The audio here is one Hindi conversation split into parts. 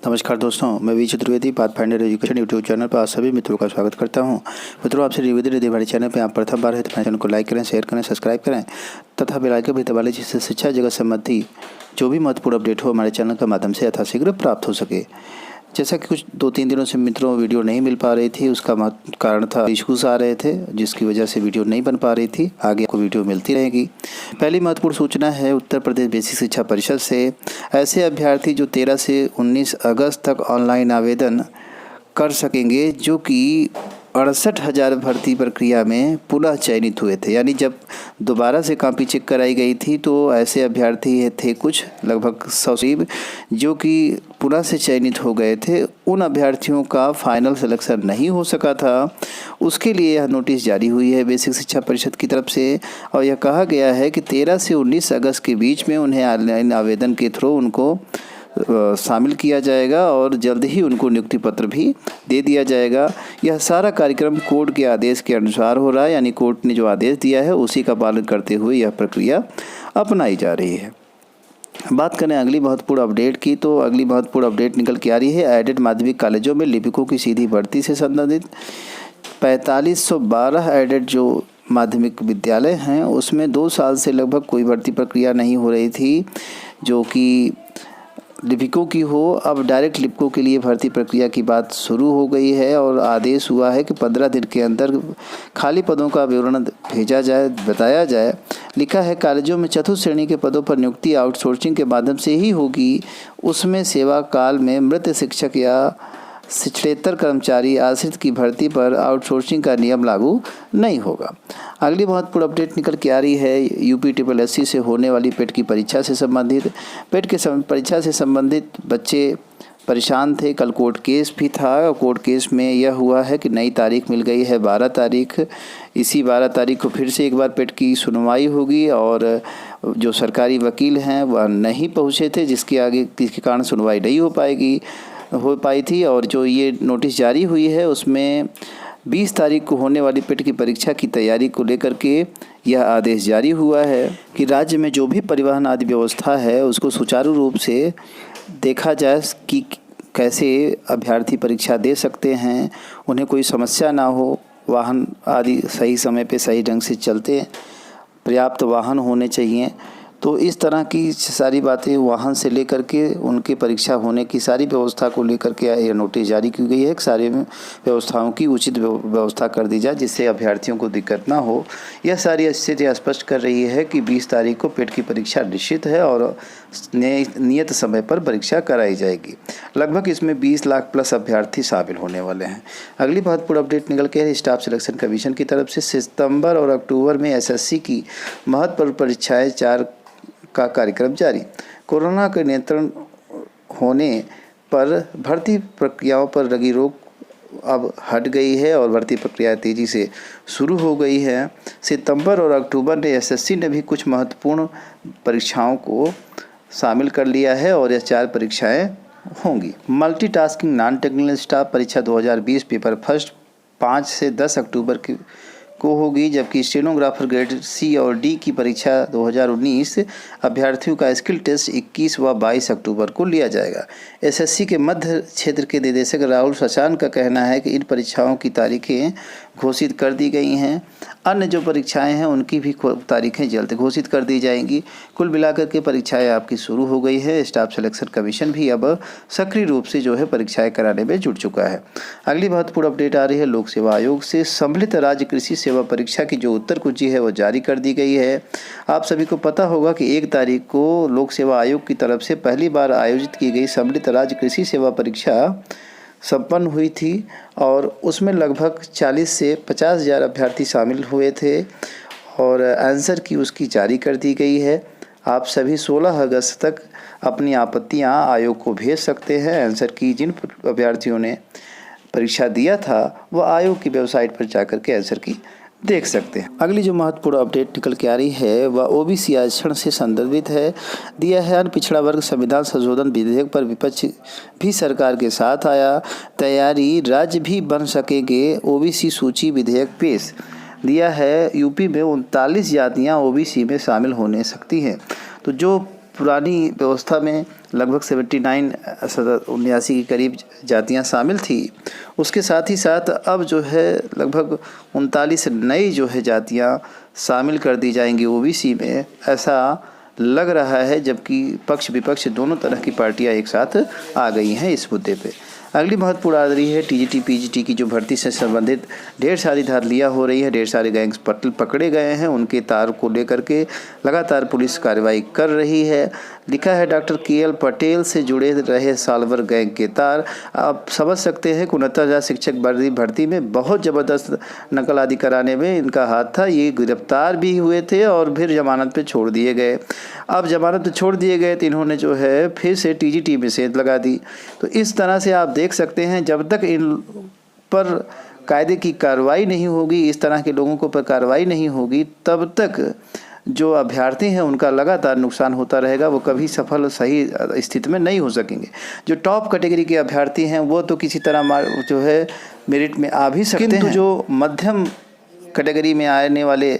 नमस्कार दोस्तों, मैं V Chaturvedi Pathfinder Education YouTube channel पर आप सभी मित्रों का स्वागत करता हूं। मित्रों, आपसे निवेदन यदि हमारे चैनल पर आप प्रथम बार है तो हमारे चैनल को लाइक करें, शेयर करें, सब्सक्राइब करें तथा बेल आइकन भी दबा लें, जिससे शिक्षा जगत संबंधी जो भी महत्वपूर्ण अपडेट हो हमारे चैनल के माध्यम से यथाशीघ्र प्राप्त हो सके। जैसा कि कुछ 2-3 दिनों से मित्रों वीडियो नहीं मिल पा रही थी, उसका कारण था इश्यूज आ रहे थे, जिसकी वजह से वीडियो नहीं बन पा रही थी। आगे आपको वीडियो मिलती रहेगी। पहली महत्वपूर्ण सूचना है उत्तर प्रदेश बेसिक शिक्षा परिषद से। ऐसे अभ्यर्थी जो 13 से 19 अगस्त तक ऑनलाइन आवेदन कर सकेंगे, जो कि 68,000 भर्ती प्रक्रिया में पुनः चयनित हुए थे। यानी जब दोबारा से कॉपी चेक कराई गई थी तो ऐसे अभ्यर्थी थे कुछ लगभग 100 जो कि पुनः से चयनित हो गए थे। उन अभ्यर्थियों का फाइनल सिलेक्शन नहीं हो सका था, उसके लिए यह नोटिस जारी हुई है बेसिक शिक्षा परिषद की तरफ से। और यह कहा गया है कि 13 से 19 अगस्त के बीच में उन्हें ऑनलाइन आवेदन के थ्रू उनको शामिल किया जाएगा और जल्द ही उनको नियुक्ति पत्र भी दे दिया जाएगा। यह सारा कार्यक्रम कोर्ट के आदेश के अनुसार हो रहा है, यानी कोर्ट ने जो आदेश दिया है उसी का पालन करते हुए यह प्रक्रिया अपनाई जा रही है। बात करें अगली महत्वपूर्ण अपडेट की, तो अगली महत्वपूर्ण अपडेट निकल के आ रही है एडेड माध्यमिक कॉलेजों में लिपिकों की सीधी भर्ती से संबंधित। 4512 एडेड जो माध्यमिक विद्यालय हैं उसमें 2 साल से लगभग कोई भर्ती प्रक्रिया नहीं हो रही थी जो कि लिपिकों की हो। अब डायरेक्ट लिपिकों के लिए भर्ती प्रक्रिया की बात शुरू हो गई है और आदेश हुआ है कि 15 दिन के अंदर खाली पदों का विवरण भेजा जाए, बताया जाए। लिखा है कॉलेजों में चतुर्थ श्रेणी के पदों पर नियुक्ति आउटसोर्सिंग के माध्यम से ही होगी। उसमें सेवा काल में मृत शिक्षक या शिक्षेतर कर्मचारी आश्रित की भर्ती पर आउटसोर्सिंग का नियम लागू नहीं होगा। अगली महत्वपूर्ण अपडेट निकल के आ रही है यूपी SSSC से होने वाली पेट की परीक्षा से संबंधित। पेट के परीक्षा से संबंधित बच्चे परेशान थे। कल कोर्ट केस भी था और कोर्ट केस में यह हुआ है कि नई तारीख मिल गई है 12 तारीख। इसी 12 तारीख को फिर से एक बार पेट की सुनवाई होगी और जो सरकारी वकील हैं वह नहीं पहुँचे थे, जिसके कारण सुनवाई नहीं हो पाई थी। और जो ये नोटिस जारी हुई है उसमें 20 तारीख को होने वाली पेट की परीक्षा की तैयारी को लेकर के यह आदेश जारी हुआ है कि राज्य में जो भी परिवहन आदि व्यवस्था है उसको सुचारू रूप से देखा जाए कि कैसे अभ्यर्थी परीक्षा दे सकते हैं, उन्हें कोई समस्या ना हो, वाहन आदि सही समय पे सही ढंग से चलते, पर्याप्त वाहन होने चाहिए। तो इस तरह की सारी बातें वाहन से लेकर के उनकी परीक्षा होने की सारी व्यवस्था को लेकर के यह नोटिस जारी की गई है कि सारी व्यवस्थाओं की उचित व्यवस्था कर दी जाए जिससे अभ्यर्थियों को दिक्कत ना हो। यह सारी स्थिति स्पष्ट कर रही है कि 20 तारीख को पेट की परीक्षा निश्चित है और नियत समय पर परीक्षा कराई जाएगी। लगभग इसमें 20 लाख प्लस अभ्यर्थी शामिल होने वाले हैं। अगली महत्वपूर्ण अपडेट निकल के है स्टाफ सिलेक्शन कमीशन की तरफ से। सितंबर और अक्टूबर में SSC की महत्वपूर्ण परीक्षाएं 4 का कार्यक्रम जारी। कोरोना के नियंत्रण होने पर भर्ती प्रक्रियाओं पर लगी रोक अब हट गई है और भर्ती प्रक्रिया तेज़ी से शुरू हो गई है। सितंबर और अक्टूबर में SSC ने भी कुछ महत्वपूर्ण परीक्षाओं को शामिल कर लिया है और यह 4 परीक्षाएं होंगी। मल्टीटास्किंग नॉन टेक्निकल स्टाफ परीक्षा 2020 पेपर फर्स्ट 5 से 10 अक्टूबर को होगी, जबकि स्टेनोग्राफर ग्रेड C और D की परीक्षा 2019 अभ्यर्थियों का स्किल टेस्ट 21 व 22 अक्टूबर को लिया जाएगा। SSC के मध्य क्षेत्र के निदेशक राहुल सचान का कहना है कि इन परीक्षाओं की तारीखें घोषित कर दी गई हैं। अन्य जो परीक्षाएं हैं उनकी भी तारीखें जल्द घोषित कर दी जाएंगी। कुल मिलाकर के परीक्षाएं आपकी शुरू हो गई है। स्टाफ सिलेक्शन कमीशन भी अब सक्रिय रूप से जो है परीक्षाएं कराने में जुट चुका है। अगली महत्वपूर्ण अपडेट आ रही है लोक सेवा आयोग से। सम्मिलित राज्य कृषि सेवा परीक्षा की जो उत्तर कुंजी है वो जारी कर दी गई है। आप सभी को पता होगा कि 1 तारीख को लोक सेवा आयोग की तरफ से पहली बार आयोजित की गई सम्मिलित राज्य कृषि सेवा परीक्षा संपन्न हुई थी और उसमें लगभग 40 से 50 हज़ार अभ्यर्थी शामिल हुए थे और आंसर की उसकी जारी कर दी गई है। आप सभी 16 अगस्त तक अपनी आपत्तियां आयोग को भेज सकते हैं। आंसर की जिन अभ्यर्थियों ने परीक्षा दिया था वह आयोग की वेबसाइट पर जाकर के आंसर की देख सकते हैं। अगली जो महत्वपूर्ण अपडेट निकल के आ रही है वह OBC आरक्षण से संदर्भित है। दिया है पिछड़ा वर्ग संविधान संशोधन विधेयक पर विपक्ष भी सरकार के साथ आया। तैयारी राज्य भी बन सकेंगे OBC सूची विधेयक पेश। दिया है यूपी में 39 जातियाँ OBC में शामिल होने सकती हैं। तो जो पुरानी व्यवस्था में लगभग 79 के करीब जातियां शामिल थी। उसके साथ ही साथ अब जो है लगभग 39 नई जो है जातियां शामिल कर दी जाएंगी ओबीसी में, ऐसा लग रहा है, जबकि पक्ष विपक्ष दोनों तरह की पार्टियां एक साथ आ गई हैं इस मुद्दे पे। अगली महत्वपूर्ण आ रही है टीजीटी पीजीटी की जो भर्ती से संबंधित ढेर सारी धांधलियाँ हो रही है, ढेर सारे गैंग्स पकड़े गए हैं, उनके तार को लेकर के लगातार पुलिस कार्रवाई कर रही है। लिखा है डॉक्टर KL पटेल से जुड़े रहे सालवर गैंग के तार। आप समझ सकते हैं 69,000 शिक्षक भर्ती में बहुत ज़बरदस्त नकल आदि कराने में इनका हाथ था। ये गिरफ्तार भी हुए थे और फिर जमानत पे छोड़ दिए गए। अब जमानत पे छोड़ दिए गए तो इन्होंने जो है फिर से टीजीटी में सेंध लगा दी। तो इस तरह से आप देख सकते हैं जब तक इन पर कायदे की कार्रवाई नहीं होगी, इस तरह के लोगों को पर कार्रवाई नहीं होगी, तब तक जो अभ्यर्थी हैं उनका लगातार नुकसान होता रहेगा। वो कभी सफल सही स्थिति में नहीं हो सकेंगे। जो टॉप कैटेगरी के अभ्यर्थी हैं वो तो किसी तरह जो है मेरिट में आ भी सकते हैं, किंतु जो मध्यम कैटेगरी में आने वाले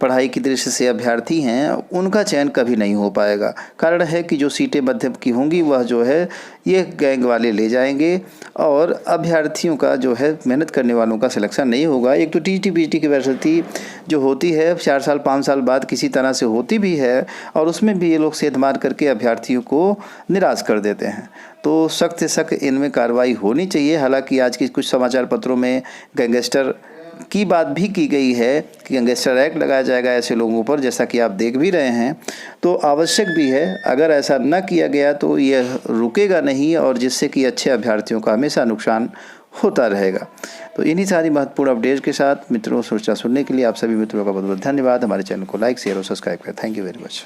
पढ़ाई की दृष्टि से अभ्यर्थी हैं उनका चयन कभी नहीं हो पाएगा। कारण है कि जो सीटें मध्यम की होंगी वह जो है ये गैंग वाले ले जाएंगे और अभ्यर्थियों का जो है मेहनत करने वालों का सिलेक्शन नहीं होगा। एक तो टीजीटी पीजीटी की भर्ती जो होती है 4 साल 5 साल बाद किसी तरह से होती भी है और उसमें भी ये लोग सेंध मार करके अभ्यर्थियों को निराश कर देते हैं। तो सख्त से सख्त इनमें कार्रवाई होनी चाहिए। हालांकि आज की कुछ समाचार पत्रों में गैंगस्टर की बात भी की गई है कि गैंगस्टर एक्ट लगाया जाएगा ऐसे लोगों पर, जैसा कि आप देख भी रहे हैं। तो आवश्यक भी है, अगर ऐसा न किया गया तो यह रुकेगा नहीं और जिससे कि अच्छे अभ्यर्थियों का हमेशा नुकसान होता रहेगा। तो इन्हीं सारी महत्वपूर्ण अपडेट्स के साथ मित्रों सूचना सुनने के लिए आप सभी मित्रों का बहुत बहुत धन्यवाद। हमारे चैनल को लाइक शेयर और सब्सक्राइब करें। Thank you very much.